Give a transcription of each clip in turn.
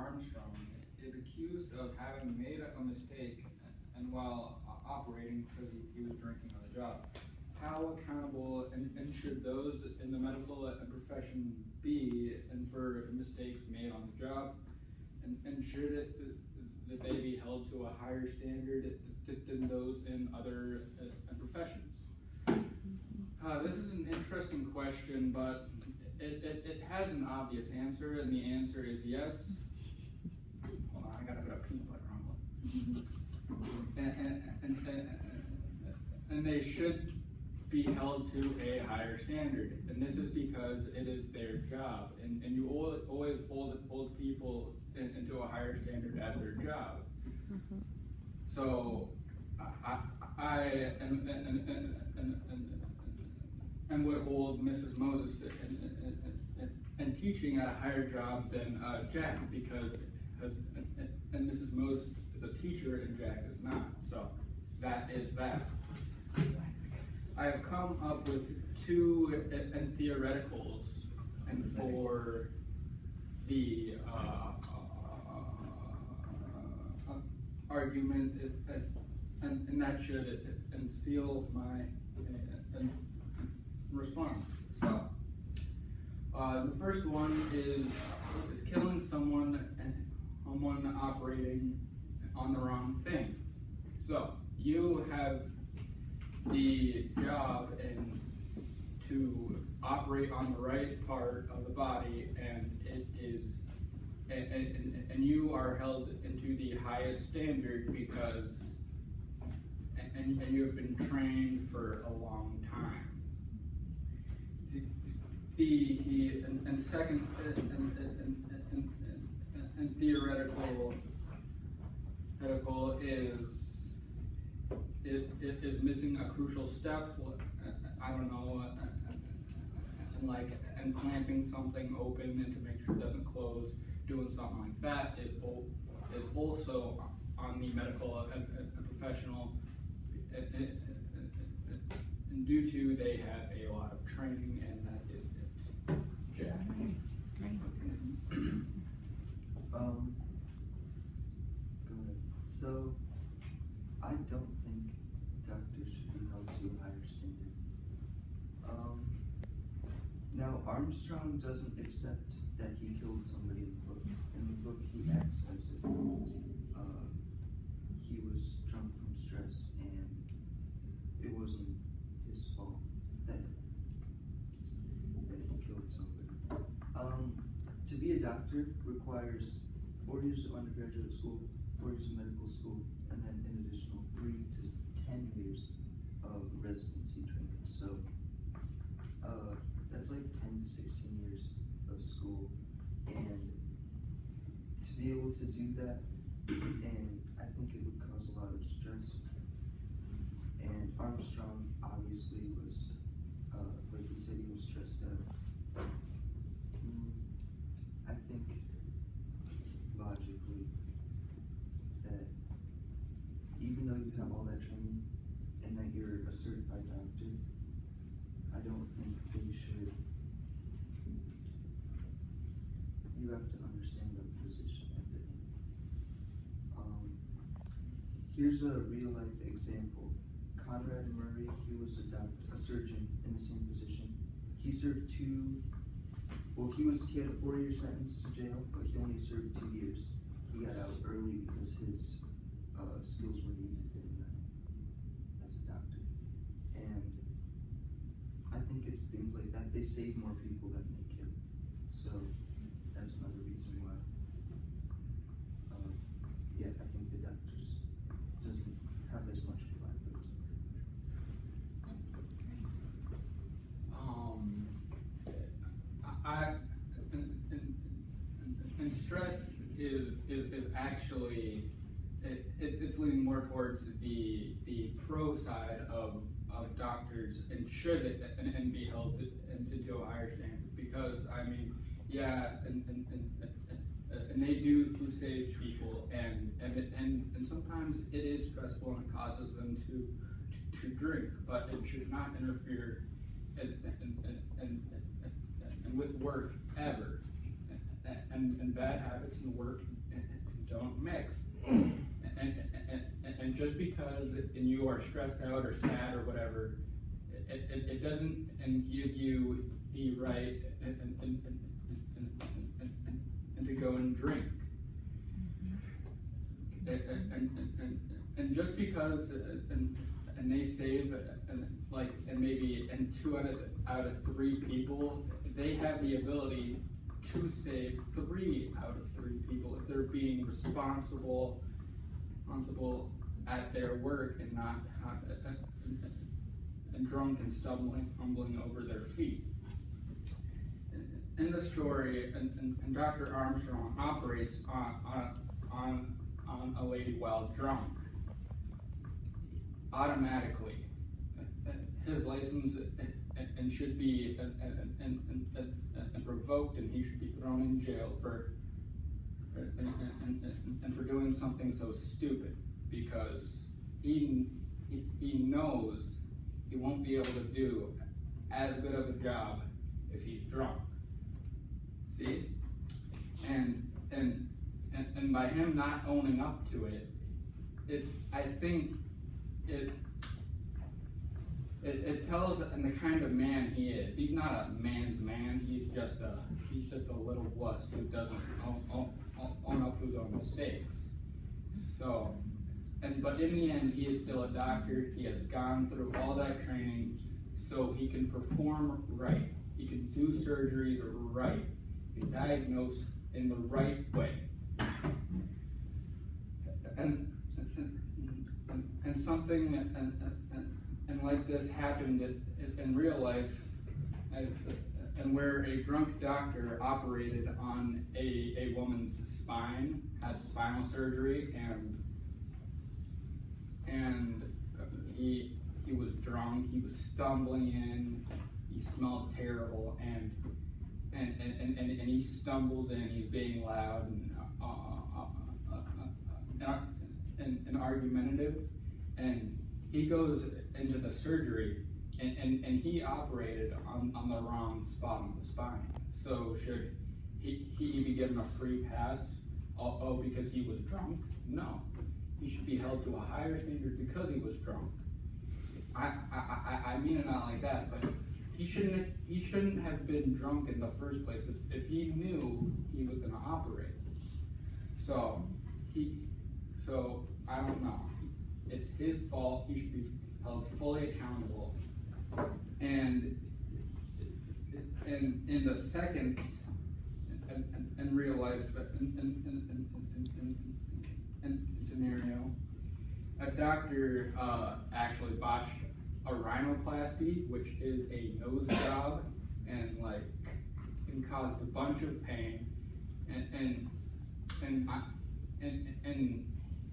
Armstrong is accused of having made a mistake and while operating because he was drinking on the job. How accountable and should those in the medical profession be and for mistakes made on the job? And should that they be held to a higher standard than those in other professions? This is an interesting question, but it has an obvious answer, and the answer is yes. Hold on, I gotta put a peanut butter on one. And they should be held to a higher standard, and this is because it is their job, and you always hold people into a higher standard at their job. So I would hold Mrs. Moses and teaching at a higher job than Jack, because and Mrs. Moses is a teacher and Jack is not. So that is that. I have come up with two theoreticals and for the argument, and that should seal my response. So the first one is killing someone and someone operating on the wrong thing. So you have the job and to operate on the right part of the body, and it is and you are held into the highest standard because and you have been trained for a long time. The second and theoretical is missing a crucial step. I don't know, and clamping something open and to make sure it doesn't close. Doing something like that is also on the medical and professional, and due to they have a lot of training, and that is it. Jack. Great. Go ahead. So, I don't think doctors should be held to a higher standard. Now, Armstrong doesn't accept that he killed somebody in the book. In the book, he acts as if he was drunk from stress and it wasn't his fault that he killed somebody. To be a doctor requires 4 years of undergraduate school, 4 years of medical school, and then an additional 3 to 10 years of residency training. So that's like 10 to 16 years of school, and to be able to do that, and I think it would cause a lot of stress. And Armstrong obviously was, like he said, he was stressed out. I think logically that even though you have all that training and that you're a certified doctor, I don't think they should. You have to understand the position at the end. Here's a real life example. Conrad Murray, he was a surgeon in the same position. He served he had a 4-year sentence to jail, but he only served 2 years. He got out early because his skills were needed as a doctor. And I think it's things like that. They save more people than they kill. So that's another reason why. Yeah, I think the doctors doesn't have as much reliability. And stress is actually it's leaning more towards the pro side of doctors, and should and be held into a higher standard, because I mean, yeah, and they do save people, and sometimes it is stressful and it causes them to drink, but it should not interfere and with work ever, and bad habits in work don't mix. And just because you are stressed out or sad or whatever, it doesn't give you the right and to go and drink. And just because and they save and maybe 2 out of 3 people, they have the ability to save 3 out of 3 people if they're being responsible at their work and not and drunk and stumbling over their feet. In the story, and Dr. Armstrong operates on a lady while drunk. Automatically, his license and should be and provoked, and he should be thrown in jail for doing something so stupid, because he knows he won't be able to do as good of a job if he's drunk. See, and by him not owning up to it, I think it tells the kind of man he is. He's not a man's man. He's just a little wuss who doesn't own up to his own mistakes. So, but in the end, he is still a doctor. He has gone through all that training, so he can perform right. He can do surgeries right. He can diagnose in the right way. And something and like this happened in real life, and where a drunk doctor operated on a woman's spine, had spinal surgery, and he was drunk, he was stumbling in, he smelled terrible, and he stumbles in, he's being loud and argumentative, and he goes into the surgery, and he operated on the wrong spot on the spine. So should he be given a free pass? Oh, because he was drunk? No, he should be held to a higher standard because he was drunk. I mean it not like that, but he shouldn't have been drunk in the first place if he knew he was going to operate. So I don't know. It's his fault. He should be held fully accountable. And in the second, in real life, in scenario, a doctor actually botched a rhinoplasty, which is a nose job, and caused a bunch of pain, and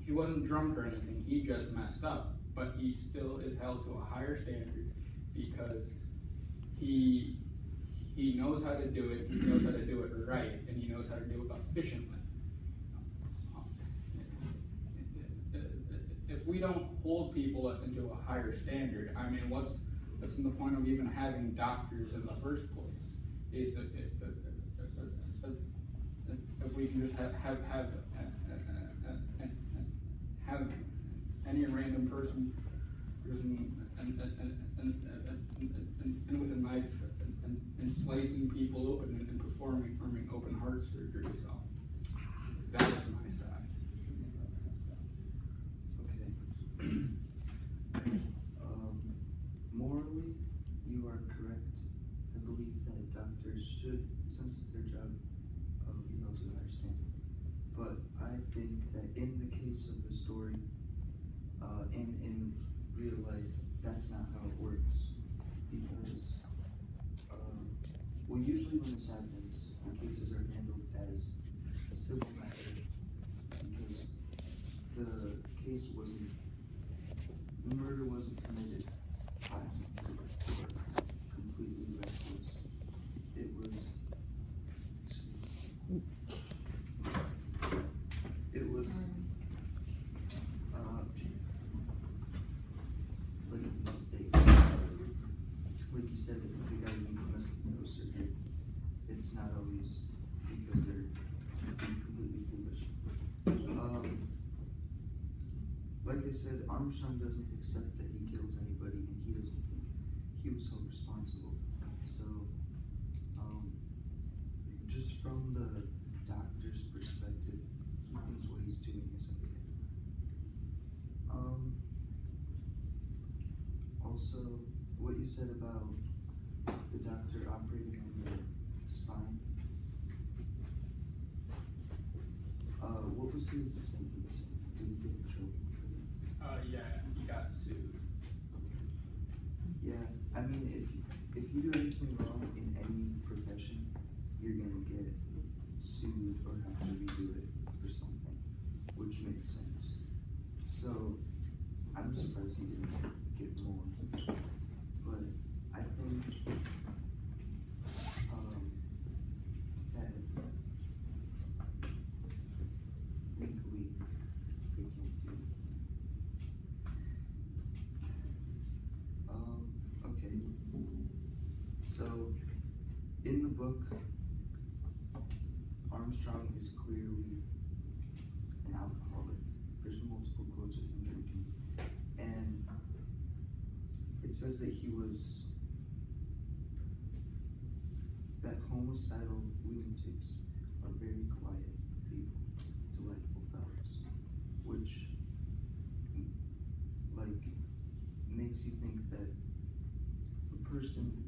he wasn't drunk or anything. He just messed up, but he still is held to a higher standard because he knows how to do it. He knows how to do it right, and he knows how to do it efficiently. If we don't hold people into a higher standard, I mean, what's in the point of even having doctors in the first place? Is if we can just have any random person and with a knife and slicing people open and performing open heart surgery. So that is my side. Okay. Morally, you are correct. I believe that doctors should, since it's their job, be held to a higher standard. But I think that in the case of the story, in real life, that's not how it works. Because, usually when this happens, the cases are handled as a civil matter because the case wasn't, the murder wasn't committed by completely reckless. It was like a mistake. Like you said, if the guy needs domestic nose surgery, it's not always because they're I said, Armstrong doesn't accept that he kills anybody, and he doesn't think he was so responsible. So, just from the doctor's perspective, he thinks what he's doing is okay. Also, what you said about the doctor operating on the spine. What was his sentence? Did he get in trouble for that? Yeah, he got sued. Yeah, I mean, if you do anything wrong in any profession, you're gonna get sued or have to redo it or something, which makes sense. So, I'm surprised he didn't get more, but I think, that legally, they can't do it. Okay. So, in the book, Armstrong is clearly an alcoholic. There's multiple quotes of him drinking. And it says that that homicidal lunatics are very quiet people, delightful fellows, which, like, makes you think that the person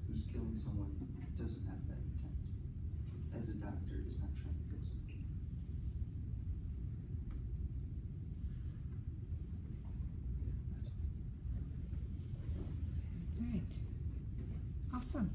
who's killing someone doesn't have that intent. As a doctor, is not trying to kill someone. All right. Awesome.